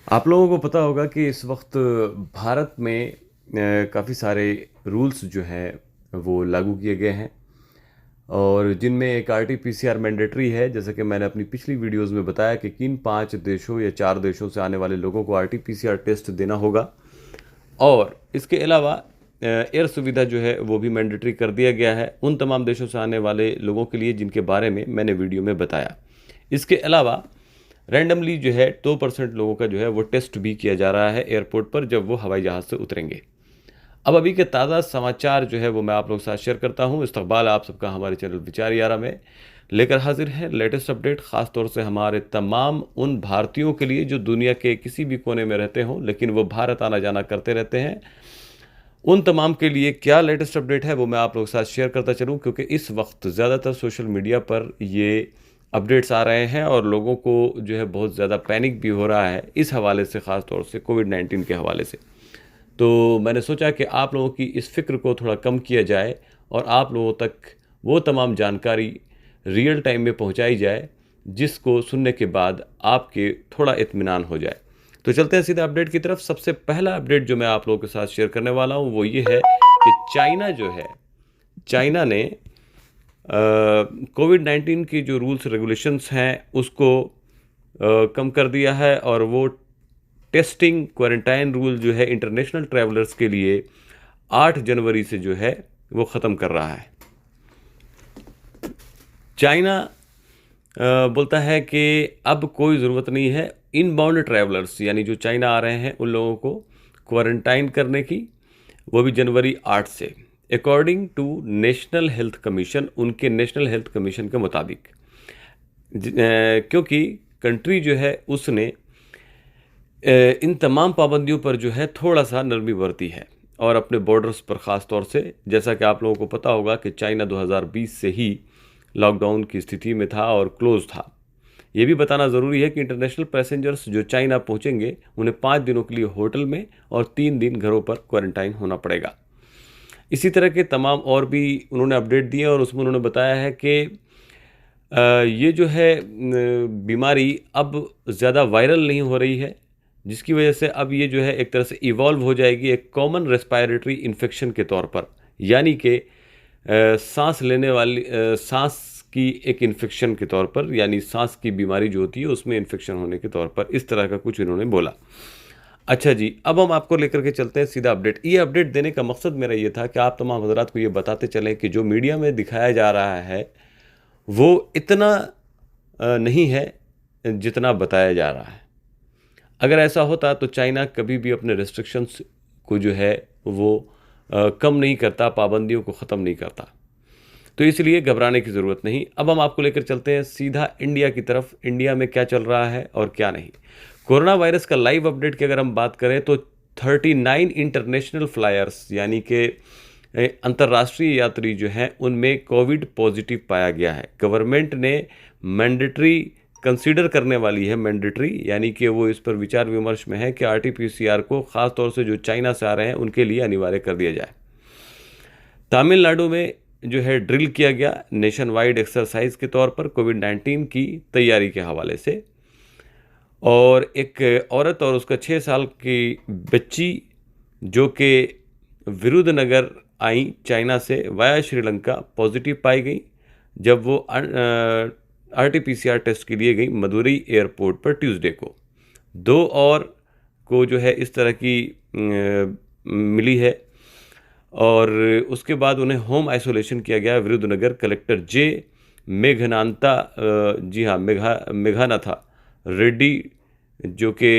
आप लोगों को पता होगा कि इस वक्त भारत में काफ़ी सारे रूल्स जो हैं वो लागू किए गए हैं और जिनमें एक आरटीपीसीआर मैंडेटरी है। जैसे कि मैंने अपनी पिछली वीडियोस में बताया कि किन 5 देशों या 4 देशों से आने वाले लोगों को आरटीपीसीआर टेस्ट देना होगा। और इसके अलावा एयर सुविधा जो है वो भी मैंडेटरी कर दिया गया है उन तमाम देशों से आने वाले लोगों के लिए जिनके बारे में मैंने वीडियो में बताया। इसके अलावा रैंडमली जो है 2% लोगों का जो है वो टेस्ट भी किया जा रहा है एयरपोर्ट पर जब वो हवाई जहाज़ से उतरेंगे। अब अभी के ताज़ा समाचार जो है वो मैं आप लोगों के साथ शेयर करता हूँ। इस्तकबाल आप सबका हमारे चैनल विचार यारा में लेकर हाजिर है लेटेस्ट अपडेट, ख़ास तौर से हमारे तमाम उन भारतीयों के लिए जो दुनिया के किसी भी कोने में रहते हों लेकिन वो भारत आना जाना करते रहते हैं। उन तमाम के लिए क्या लेटेस्ट अपडेट है वो मैं आप लोगों के साथ शेयर करता चलूँ, क्योंकि इस वक्त ज़्यादातर सोशल मीडिया पर ये अपडेट्स आ रहे हैं और लोगों को जो है बहुत ज़्यादा पैनिक भी हो रहा है इस हवाले से, ख़ास तौर से कोविड-19 के हवाले से। तो मैंने सोचा कि आप लोगों की इस फ़िक्र को थोड़ा कम किया जाए और आप लोगों तक वो तमाम जानकारी रियल टाइम में पहुंचाई जाए जिसको सुनने के बाद आपके थोड़ा इत्मीनान हो जाए। तो चलते हैं सीधा अपडेट की तरफ। सबसे पहला अपडेट जो मैं आप लोगों के साथ शेयर करने वाला हूं वो ये है कि चाइना जो है, चाइना ने कोविड-19 की जो रूल्स रेगुलेशंस हैं उसको कम कर दिया है और वो टेस्टिंग क्वारंटाइन रूल जो है इंटरनेशनल ट्रैवलर्स के लिए 8 जनवरी से जो है वो ख़त्म कर रहा है। चाइना बोलता है कि अब कोई ज़रूरत नहीं है इनबाउंड ट्रैवलर्स यानी जो चाइना आ रहे हैं उन लोगों को क्वारंटाइन करने की, वो भी जनवरी 8 से, according to national health commission, उनके नेशनल हेल्थ कमीशन के मुताबिक। क्योंकि कंट्री जो है उसने इन तमाम पाबंदियों पर जो है थोड़ा सा नरमी बरती है और अपने बॉर्डर्स पर ख़ास तौर से, जैसा कि आप लोगों को पता होगा कि चाइना 2020 से ही लॉकडाउन की स्थिति में था और क्लोज था। ये भी बताना ज़रूरी है कि इंटरनेशनल पैसेंजर्स जो चाइना पहुंचेंगे उन्हें 5 दिनों के लिए होटल में और 3 दिन घरों पर क्वारंटाइन होना पड़ेगा। इसी तरह के तमाम और भी उन्होंने अपडेट दिए और उसमें उन्होंने बताया है कि ये जो है बीमारी अब ज़्यादा वायरल नहीं हो रही है, जिसकी वजह से अब ये जो है एक तरह से इवॉल्व हो जाएगी एक कॉमन रेस्पायरेटरी इन्फेक्शन के तौर पर, यानी कि सांस लेने वाली सांस की एक इन्फेक्शन के तौर पर, यानी सांस की बीमारी जो होती है उसमें इन्फेक्शन होने के तौर पर, इस तरह का कुछ इन्होंने बोला। अच्छा जी, अब हम आपको लेकर के चलते हैं सीधा अपडेट। ये अपडेट देने का मकसद मेरा ये था कि आप तमाम हजरात को ये बताते चलें कि जो मीडिया में दिखाया जा रहा है वो इतना नहीं है जितना बताया जा रहा है। अगर ऐसा होता तो चाइना कभी भी अपने रेस्ट्रिक्शंस को जो है वो कम नहीं करता, पाबंदियों को ख़त्म नहीं करता। तो इसलिए घबराने की ज़रूरत नहीं। अब हम आपको लेकर चलते हैं सीधा इंडिया की तरफ। इंडिया में क्या चल रहा है और क्या नहीं। कोरोना वायरस का लाइव अपडेट की अगर हम बात करें तो 39 इंटरनेशनल फ्लायर्स यानी कि अंतर्राष्ट्रीय यात्री जो हैं उनमें कोविड पॉजिटिव पाया गया है। गवर्नमेंट ने मैंडेटरी कंसीडर करने वाली है, मैंडेटरी यानी कि वो इस पर विचार विमर्श में है कि आरटीपीसीआर को ख़ास तौर से जो चाइना से आ रहे हैं उनके लिए अनिवार्य कर दिया जाए। तमिलनाडु में जो है ड्रिल किया गया नेशन वाइड एक्सरसाइज के तौर पर कोविड-19 की तैयारी के हवाले से, और एक औरत और उसका 6 साल की बच्ची जो कि विरुद्धनगर आई चाइना से वाया श्रीलंका पॉजिटिव पाई गई जब वो आरटीपीसीआर टेस्ट के लिए गई मदुरई एयरपोर्ट पर ट्यूसडे को। 2 और को जो है इस तरह की मिली है और उसके बाद उन्हें होम आइसोलेशन किया गया। विरुद्धनगर कलेक्टर जे मेघनांता जी हाँ मेघानाथा रेड्डी जो कि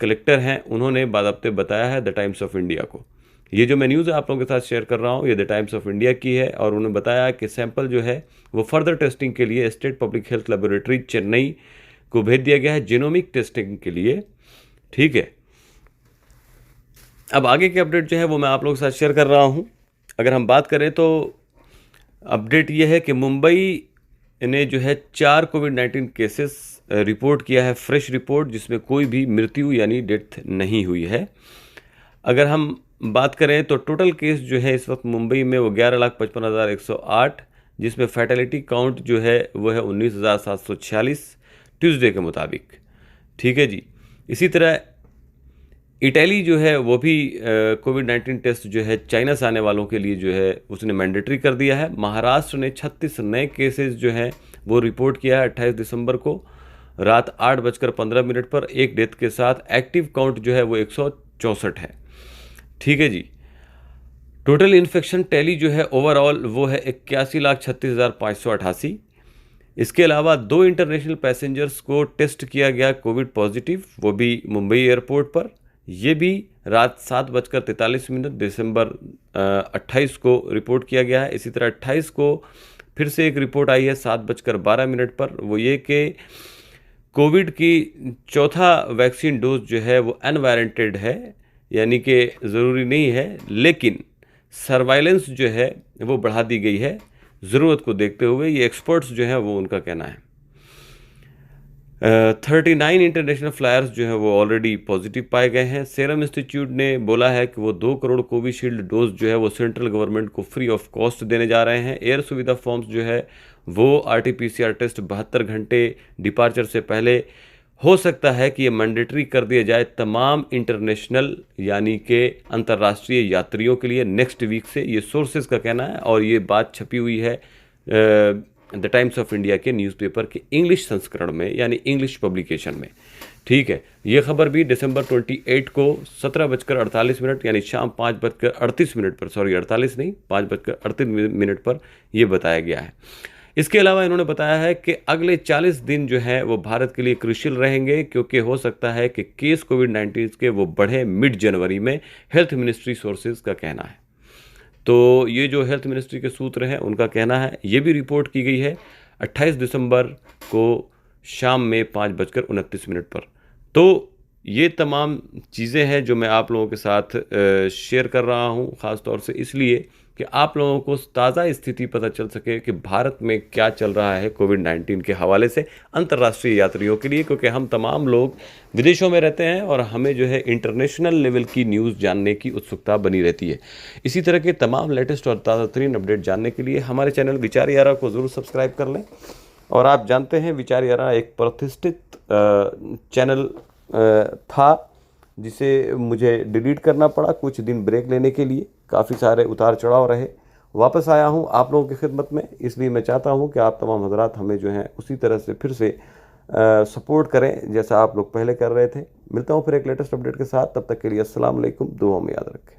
कलेक्टर हैं उन्होंने बाज़ाब्ते बताया है द टाइम्स ऑफ इंडिया को। ये जो मैं न्यूज़ आप लोगों के साथ शेयर कर रहा हूँ ये द टाइम्स ऑफ इंडिया की है और उन्होंने बताया कि सैंपल जो है वो फर्दर टेस्टिंग के लिए state public health laboratory Chennai को भेज दिया गया है जीनोमिक टेस्टिंग के लिए। ठीक है, अब आगे के अपडेट जो है वो मैं आप लोगों के साथ शेयर कर रहा हूँ। अगर हम बात करें तो अपडेट ये है कि मुंबई ने जो है 4 कोविड-19 केसेस रिपोर्ट किया है, फ्रेश रिपोर्ट, जिसमें कोई भी मृत्यु यानी डेथ नहीं हुई है। अगर हम बात करें तो टोटल केस जो है इस वक्त मुंबई में वो 11,55,108, जिसमें फैटेलिटी काउंट जो है वो है 19,746 ट्यूसडे के मुताबिक। ठीक है जी। इसी तरह इटली जो है वो भी कोविड-19 टेस्ट जो है चाइना से आने वालों के लिए जो है उसने मैंडेटरी कर दिया है। महाराष्ट्र ने 36 नए केसेस जो हैं वो रिपोर्ट किया है 28 दिसंबर को रात 8:15 पर, एक डेथ के साथ। एक्टिव काउंट जो है वो 164 है। ठीक है जी। टोटल इन्फेक्शन टैली जो है ओवरऑल वो है 81,36,588। इसके अलावा 2 इंटरनेशनल पैसेंजर्स को टेस्ट किया गया कोविड पॉजिटिव, वो भी मुंबई एयरपोर्ट पर। ये भी रात 7:43 दिसंबर 28 को रिपोर्ट किया गया है। इसी तरह 28 को फिर से एक रिपोर्ट आई है 7:12 पर, वो ये कि कोविड की चौथा वैक्सीन डोज जो है वो अनवारंटेड है, यानी कि ज़रूरी नहीं है, लेकिन सर्वाइलेंस जो है वो बढ़ा दी गई है ज़रूरत को देखते हुए। ये एक्सपर्ट्स जो है वो उनका कहना है। 39 इंटरनेशनल फ्लायर्स जो हैं वो ऑलरेडी पॉजिटिव पाए गए हैं। सीरम इंस्टीट्यूट ने बोला है कि वो 2 करोड़ कोविशील्ड डोज जो है वो सेंट्रल गवर्नमेंट को फ्री ऑफ कॉस्ट देने जा रहे हैं। एयर सुविधा फॉर्म्स जो है वो RT-PCR टेस्ट 72 घंटे डिपार्चर से पहले हो सकता है कि ये मैंडेटरी कर दिया जाए तमाम इंटरनेशनल यानी कि अंतर्राष्ट्रीय यात्रियों के लिए नेक्स्ट वीक से। ये सोर्सेज का कहना है और ये बात छपी हुई है द टाइम्स ऑफ इंडिया के न्यूज़पेपर के इंग्लिश संस्करण में, यानी इंग्लिश पब्लिकेशन में। ठीक है, ये खबर भी दिसंबर 28 को 17:48 यानी शाम 5:38 पर, सॉरी 48 नहीं 5:38 पर यह बताया गया है। इसके अलावा इन्होंने बताया है कि अगले 40 दिन जो है वो भारत के लिए क्रूशियल रहेंगे, क्योंकि हो सकता है कि केस कोविड-19 के वो बढ़े मिड जनवरी में, हेल्थ मिनिस्ट्री सोर्सेज का कहना है। तो ये जो हेल्थ मिनिस्ट्री के सूत्र हैं उनका कहना है, ये भी रिपोर्ट की गई है 28 दिसंबर को शाम में 5:29 पर। तो ये तमाम चीज़ें हैं जो मैं आप लोगों के साथ शेयर कर रहा हूँ, ख़ास तौर से इसलिए कि आप लोगों को ताज़ा स्थिति पता चल सके कि भारत में क्या चल रहा है कोविड-19 के हवाले से अंतर्राष्ट्रीय यात्रियों के लिए, क्योंकि हम तमाम लोग विदेशों में रहते हैं और हमें जो है इंटरनेशनल लेवल की न्यूज़ जानने की उत्सुकता बनी रहती है। इसी तरह के तमाम लेटेस्ट और ताज़ा तरीन अपडेट जानने के लिए हमारे चैनल विचार यारा को ज़रूर सब्सक्राइब कर लें। और आप जानते हैं विचार यारा एक प्रतिष्ठित चैनल था जिसे मुझे डिलीट करना पड़ा कुछ दिन ब्रेक लेने के लिए, काफ़ी सारे उतार चढ़ाव रहे। वापस आया हूं आप लोगों की खिदमत में, इसलिए मैं चाहता हूं कि आप तमाम हजरात हमें जो हैं उसी तरह से फिर से सपोर्ट करें जैसा आप लोग पहले कर रहे थे। मिलता हूं फिर एक लेटेस्ट अपडेट के साथ, तब तक के लिए अस्सलाम वालेकुम, दुआ में याद रखें।